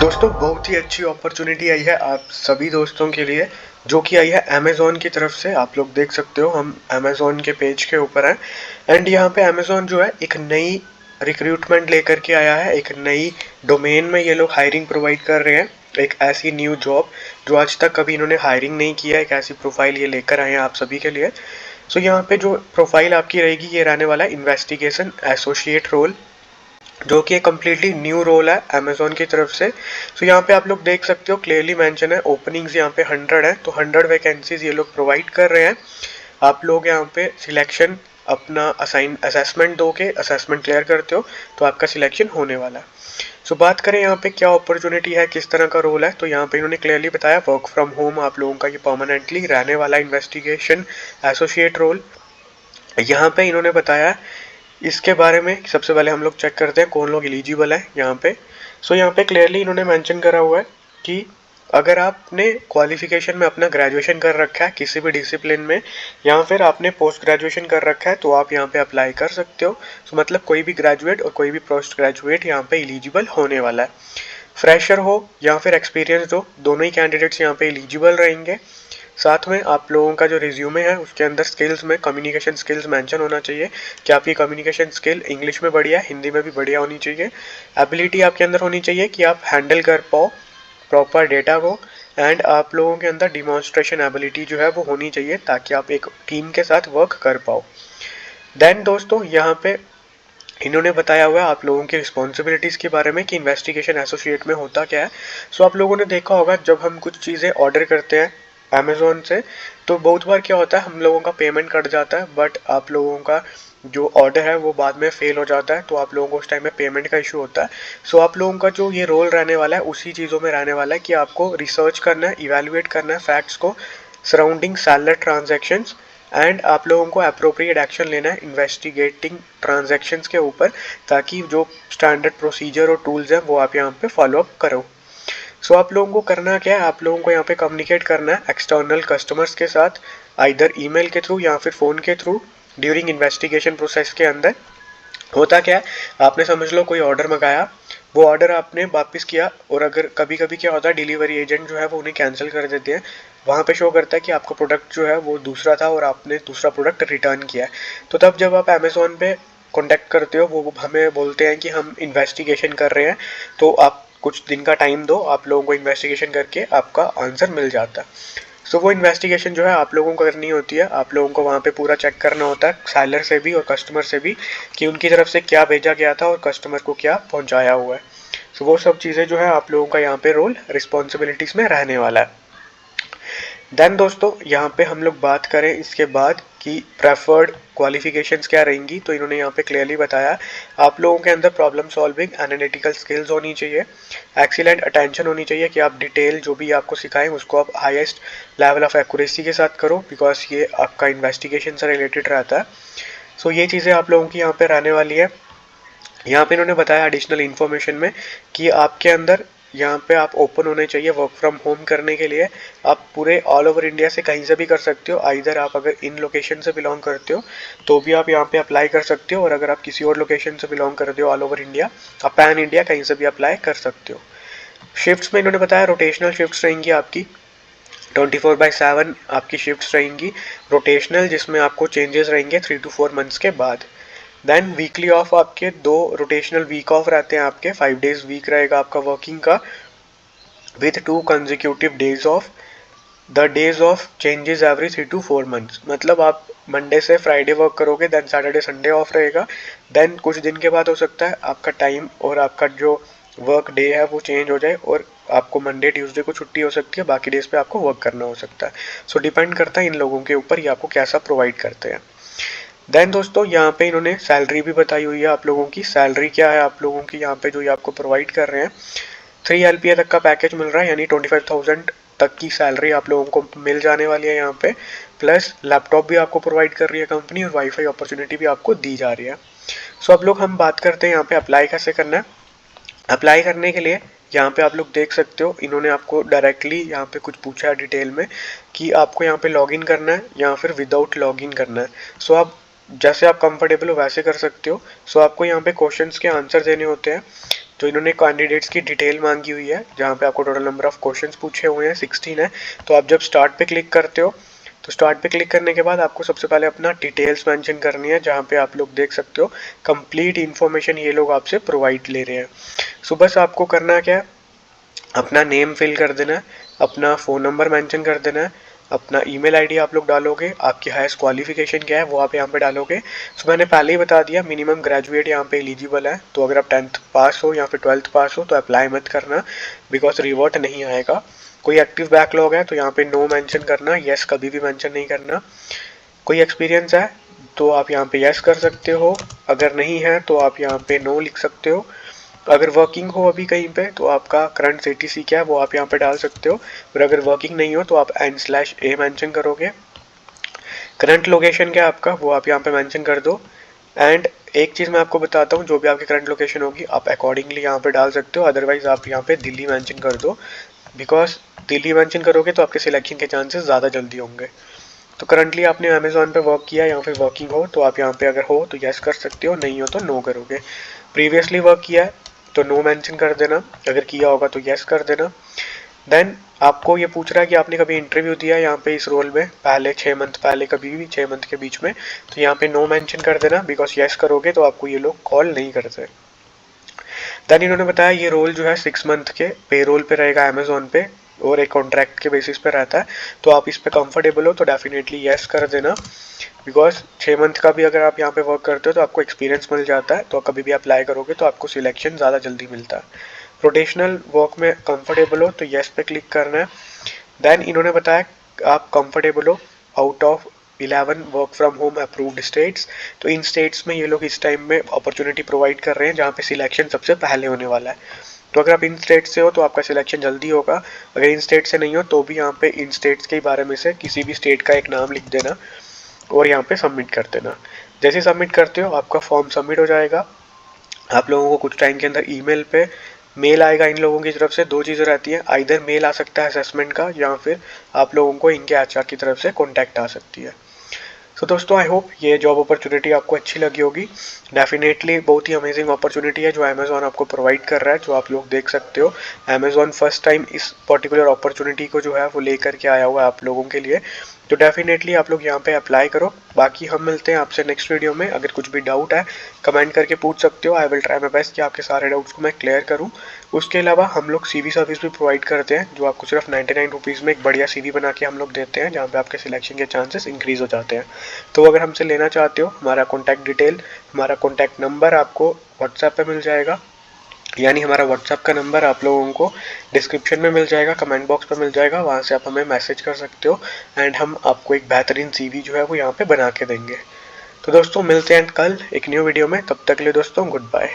दोस्तों बहुत ही अच्छी अपॉर्चुनिटी आई है आप सभी दोस्तों के लिए जो कि आई है अमेज़न की तरफ से। आप लोग देख सकते हो हम अमेज़न के पेज के ऊपर हैं एंड यहाँ पे अमेज़न जो है एक नई रिक्रूटमेंट लेकर के आया है। एक नई डोमेन में ये लोग हायरिंग प्रोवाइड कर रहे हैं, एक ऐसी न्यू जॉब जो आज तक कभी इन्होंने हायरिंग नहीं किया है। एक ऐसी प्रोफाइल ये लेकर आए हैं आप सभी के लिए। सो यहाँ पे जो प्रोफाइल आपकी रहेगी ये रहने वाला है इन्वेस्टिगेशन एसोसिएट रोल, जो कि एक कम्प्लीटली न्यू रोल है अमेज़न की तरफ से। सो यहाँ पे आप लोग देख सकते हो क्लियरली मेंशन है ओपनिंग्स यहाँ पे 100 है, तो 100 वैकेंसीज ये लोग प्रोवाइड कर रहे हैं। आप लोग यहाँ पे सिलेक्शन अपना असेसमेंट दो के असेसमेंट क्लियर करते हो तो आपका सिलेक्शन होने वाला है। सो बात करें यहाँ पे क्या अपॉर्चुनिटी है, किस तरह का रोल है, तो यहाँ पे इन्होंने क्लियरली बताया वर्क फ्रॉम होम आप लोगों का ये परमानेंटली रहने वाला इन्वेस्टिगेशन एसोसिएट रोल। यहाँ पे इन्होंने बताया इसके बारे में। सबसे पहले हम लोग चेक करते हैं कौन लोग एलिजिबल है यहाँ पे। सो यहाँ पे क्लियरली इन्होंने मेंशन करा हुआ है कि अगर आपने क्वालिफिकेशन में अपना ग्रेजुएशन कर रखा है किसी भी डिसिप्लिन में या फिर आपने पोस्ट ग्रेजुएशन कर रखा है तो आप यहाँ पे अप्लाई कर सकते हो। सो मतलब कोई भी ग्रेजुएट और कोई भी पोस्ट ग्रेजुएट यहाँ पे एलिजिबल होने वाला है। फ्रेशर हो या फिर एक्सपीरियंसड हो, दोनों ही कैंडिडेट्स यहाँ पे एलिजिबल रहेंगे। साथ में आप लोगों का जो रिज्यूमे है उसके अंदर स्किल्स में कम्युनिकेशन स्किल्स मेंशन होना चाहिए कि आपकी कम्युनिकेशन स्किल इंग्लिश में बढ़िया, हिंदी में भी बढ़िया होनी चाहिए। एबिलिटी आपके अंदर होनी चाहिए कि आप हैंडल कर पाओ प्रॉपर डेटा को, एंड आप लोगों के अंदर डिमॉन्स्ट्रेशन एबिलिटी जो है वो होनी चाहिए ताकि आप एक टीम के साथ वर्क कर पाओ। देन दोस्तों यहाँ पे इन्होंने बताया हुआ है आप लोगों की रिस्पॉन्सिबिलिटीज़ के बारे में कि इन्वेस्टिगेशन एसोसिएट में होता क्या है। सो आप लोगों ने देखा होगा जब हम कुछ चीज़ें ऑर्डर करते हैं अमेज़न से तो बहुत बार क्या होता है हम लोगों का पेमेंट कट जाता है, बट आप लोगों का जो ऑर्डर है वो बाद में फेल हो जाता है तो आप लोगों को उस टाइम में पेमेंट का इशू होता है। सो आप लोगों का जो ये रोल रहने वाला है उसी चीज़ों में रहने वाला है कि आपको रिसर्च करना है, इवेलुएट करना है फैक्ट्स को सराउंडिंग सेलर ट्रांजैक्शंस, एंड आप लोगों को अप्रोप्रिएट एक्शन लेना है इन्वेस्टिगेटिंग ट्रांजैक्शंस के ऊपर ताकि जो स्टैंडर्ड प्रोसीजर और टूल्स हैं वो आप यहाँ पे फॉलो अप करो। सो आप लोगों को करना क्या है, आप लोगों को यहाँ पे कम्युनिकेट करना है एक्सटर्नल कस्टमर्स के साथ आइदर ईमेल के थ्रू या फिर फ़ोन के थ्रू ड्यूरिंग इन्वेस्टिगेशन प्रोसेस के अंदर। होता क्या है, आपने समझ लो कोई ऑर्डर मंगाया, वो ऑर्डर आपने वापस किया और अगर कभी कभी क्या होता है डिलीवरी एजेंट जो है वो उन्हें कैंसिल कर देते हैं, वहाँ पे शो करता है कि आपका प्रोडक्ट जो है वो दूसरा था और आपने दूसरा प्रोडक्ट रिटर्न किया है। तो तब जब आप अमेज़ोन पे कॉन्टैक्ट करते हो वो हमें बोलते हैं कि हम इन्वेस्टिगेशन कर रहे हैं, तो आप कुछ दिन का टाइम दो, आप लोगों को इन्वेस्टिगेशन करके आपका आंसर मिल जाता है। सो वो इन्वेस्टिगेशन जो है आप लोगों को करनी होती है, आप लोगों को वहाँ पे पूरा चेक करना होता है सेलर से भी और कस्टमर से भी कि उनकी तरफ से क्या भेजा गया था और कस्टमर को क्या पहुँचाया हुआ है। सो वो सब चीज़ें जो है आप लोगों का यहाँ पे रोल रिस्पॉन्सिबिलिटीज़ में रहने वाला है। देन दोस्तों यहाँ पे हम लोग बात करें इसके बाद कि प्रेफर्ड क्वालिफिकेशंस क्या रहेंगी, तो इन्होंने यहाँ पे क्लियरली बताया आप लोगों के अंदर प्रॉब्लम सॉल्विंग एनालिटिकल स्किल्स होनी चाहिए, एक्सीलेंट अटेंशन होनी चाहिए कि आप डिटेल जो भी आपको सिखाएं उसको आप हाईएस्ट लेवल ऑफ एक्यूरेसी के साथ करो बिकॉज ये आपका इन्वेस्टिगेशन से रिलेटेड रहता है। सो ये चीज़ें आप लोगों की यहाँ पे रहने वाली है। यहाँ पे इन्होंने बताया एडिशनल इन्फॉर्मेशन में कि आपके अंदर यहाँ पे आप ओपन होने चाहिए वर्क फ्रॉम होम करने के लिए। आप पूरे ऑल ओवर इंडिया से कहीं से भी कर सकते हो, आइदर आप अगर इन लोकेशन से बिलोंग करते हो तो भी आप यहाँ पे अप्लाई कर सकते हो, और अगर आप किसी और लोकेशन से बिलोंग करते हो ऑल ओवर इंडिया आप पैन इंडिया कहीं से भी अप्लाई कर सकते हो। शिफ्ट्स में इन्होंने बताया रोटेशनल शिफ्ट्स रहेंगी आपकी 24/7 आपकी शिफ्ट्स रहेंगी रोटेशनल, जिसमें आपको चेंजेस रहेंगे 3 to 4 मंथ्स के बाद। देन वीकली ऑफ आपके 2 रोटेशनल वीक ऑफ रहते हैं आपके, 5 डेज वीक रहेगा आपका वर्किंग का with 2 consecutive days of. The days of changes every 3 to 4 months, मतलब आप मंडे से फ्राइडे वर्क करोगे देन सैटरडे संडे ऑफ रहेगा। देन कुछ दिन के बाद हो सकता है आपका टाइम और आपका जो वर्क डे है वो चेंज हो जाए और आपको मंडे ट्यूसडे को छुट्टी हो सकती है, बाकी डेज पे आपको वर्क करना हो सकता है। सो डिपेंड करता है इन लोगों के ऊपर ये आपको कैसा प्रोवाइड करते हैं। देन दोस्तों यहाँ पे इन्होंने सैलरी भी बताई हुई है आप लोगों की। सैलरी क्या है आप लोगों की यहाँ पे जो ये आपको प्रोवाइड कर रहे हैं, 3 LPA तक का पैकेज मिल रहा है, यानी 25,000 तक की सैलरी आप लोगों को मिल जाने वाली है यहाँ पे। प्लस लैपटॉप भी आपको प्रोवाइड कर रही है कंपनी और वाईफाई अपॉर्चुनिटी भी आपको दी जा रही है। सो अब लोग हम बात करते हैं यहाँ पे अप्लाई कैसे करना है। अप्लाई करने के लिए यहाँ पे आप लोग देख सकते हो इन्होंने आपको डायरेक्टली यहाँ पे कुछ पूछा है डिटेल में कि आपको यहाँ पे लॉगिन करना है या फिर विदाउट लॉगिन करना है। सो आप जैसे आप कंफर्टेबल हो वैसे कर सकते हो। सो आपको यहाँ पे क्वेश्चंस के आंसर देने होते हैं। तो इन्होंने कैंडिडेट्स की डिटेल मांगी हुई है, जहाँ पे आपको टोटल नंबर ऑफ क्वेश्चंस पूछे हुए हैं 16 है। तो आप जब स्टार्ट पे क्लिक करते हो तो स्टार्ट पे क्लिक करने के बाद आपको सबसे पहले अपना डिटेल्स मेंशन करनी है, जहाँ पे आप लोग देख सकते हो कंप्लीट इन्फॉर्मेशन ये लोग आपसे प्रोवाइड ले रहे हैं। सो बस आपको करना क्या है, अपना नेम फिल कर देना है, अपना फ़ोन नंबर मेंशन कर देना है, अपना ईमेल आईडी आप लोग डालोगे, आपकी हाईएस्ट क्वालिफिकेशन क्या है वो आप यहाँ पे डालोगे। सो मैंने पहले ही बता दिया मिनिमम ग्रेजुएट यहाँ पे एलिजिबल है, तो अगर आप 10th पास हो या फिर 12th पास हो तो अप्लाई मत करना, बिकॉज रिवॉर्ड नहीं आएगा। कोई एक्टिव बैकलॉग है तो यहाँ पे नो मेंशन करना, येस कभी भी मेंशन नहीं करना। कोई एक्सपीरियंस है तो आप यहाँ पे येस कर सकते हो, अगर नहीं है तो आप यहाँ पे नो लिख सकते हो। अगर वर्किंग हो अभी कहीं पे तो आपका करंट सीटीसी क्या है वो आप यहाँ पे डाल सकते हो, और अगर वर्किंग नहीं हो तो आप n/a मेंशन करोगे। करंट लोकेशन क्या है आपका वो आप यहाँ पे मेंशन कर दो। एंड एक चीज़ मैं आपको बताता हूँ, जो भी आपकी करंट लोकेशन होगी आप अकॉर्डिंगली यहाँ पे डाल सकते हो, अदरवाइज आप यहाँ पे दिल्ली मेंशन कर दो, बिकॉज दिल्ली मेंशन करोगे तो आपके सिलेक्शन के चांसेस ज़्यादा जल्दी होंगे। तो करंटली आपने अमेजोन पे वर्क किया या फिर वर्किंग हो तो आप यहाँ पे अगर हो तो यस कर सकते हो, नहीं हो तो नो करोगे। प्रीवियसली वर्क किया है तो नो मेंशन कर देना, अगर किया होगा तो यस कर देना। देन आपको ये पूछ रहा है कि आपने कभी इंटरव्यू दिया यहाँ पे इस रोल में पहले 6 मंथ पहले, कभी भी 6 मंथ के बीच में, तो यहाँ पे नो मेंशन कर देना, बिकॉज यस करोगे तो आपको ये लोग कॉल नहीं करते। देन इन्होंने बताया ये रोल जो है 6 मंथ के पे रोल पे रहेगा अमेजोन पे, और एक कॉन्ट्रैक्ट के बेसिस पे रहता है। तो आप इस पे कंफर्टेबल हो तो डेफिनेटली यस कर देना, बिकॉज 6 मंथ का भी अगर आप यहाँ पे वर्क करते हो तो आपको एक्सपीरियंस मिल जाता है, तो कभी भी अप्लाई करोगे तो आपको सिलेक्शन ज़्यादा जल्दी मिलता है। प्रोफेशनल वर्क में कंफर्टेबल हो तो येस पे क्लिक करना है। देन इन्होंने बताया आप कंफर्टेबल हो out of 11 work from home approved states, तो इन स्टेट्स में ये लोग इस टाइम में अपॉर्चुनिटी प्रोवाइड कर रहे हैं जहाँ पे सिलेक्शन सबसे पहले होने वाला है। तो अगर आप इन स्टेट से हो तो आपका सिलेक्शन जल्दी होगा, अगर इन स्टेट से नहीं हो तो भी यहाँ पे इन स्टेट्स के बारे में से किसी भी स्टेट का एक नाम लिख देना और यहाँ पे सबमिट कर देना। जैसे सबमिट करते हो आपका फॉर्म सबमिट हो जाएगा। आप लोगों को कुछ टाइम के अंदर ईमेल पे मेल आएगा इन लोगों की तरफ से। दो चीज़ें रहती हैं, आइदर मेल आ सकता है असेसमेंट का या फिर आप लोगों को इनके एचआर की तरफ से कॉन्टैक्ट आ सकती है। तो दोस्तों आई होप ये जॉब अपॉर्चुनिटी आपको अच्छी लगी होगी। डेफिनेटली बहुत ही अमेजिंग अपॉर्चुनिटी है जो अमेजोन आपको प्रोवाइड कर रहा है, जो आप लोग देख सकते हो। अमेजोन फर्स्ट टाइम इस पर्टिकुलर अपॉर्चुनिटी को जो है वो लेकर के आया हुआ है आप लोगों के लिए, तो डेफिनेटली आप लोग यहाँ पे अप्लाई करो। बाकी हम मिलते हैं आपसे नेक्स्ट वीडियो में। अगर कुछ भी डाउट है कमेंट करके पूछ सकते हो, I will try my best कि आपके सारे डाउट्स को मैं क्लियर करूँ। उसके अलावा हम लोग CV सर्विस भी प्रोवाइड करते हैं, जो आपको सिर्फ 99 रुपीज़ में एक बढ़िया CV बना के हम लोग देते हैं, जहाँ पे आपके सिलेक्शन के चांसेस इंक्रीज़ हो जाते हैं। तो अगर हमसे लेना चाहते हो, हमारा कॉन्टैक्ट डिटेल, हमारा कॉन्टैक्ट नंबर आपको व्हाट्सएप पे मिल जाएगा, यानी हमारा व्हाट्सएप का नंबर आप लोगों को डिस्क्रिप्शन में मिल जाएगा, कमेंट बॉक्स पर मिल जाएगा, वहाँ से आप हमें मैसेज कर सकते हो एंड हम आपको एक बेहतरीन CV जो है वो यहाँ पे बना के देंगे। तो दोस्तों मिलते हैं कल एक न्यू वीडियो में, तब तक के लिए दोस्तों गुड बाय।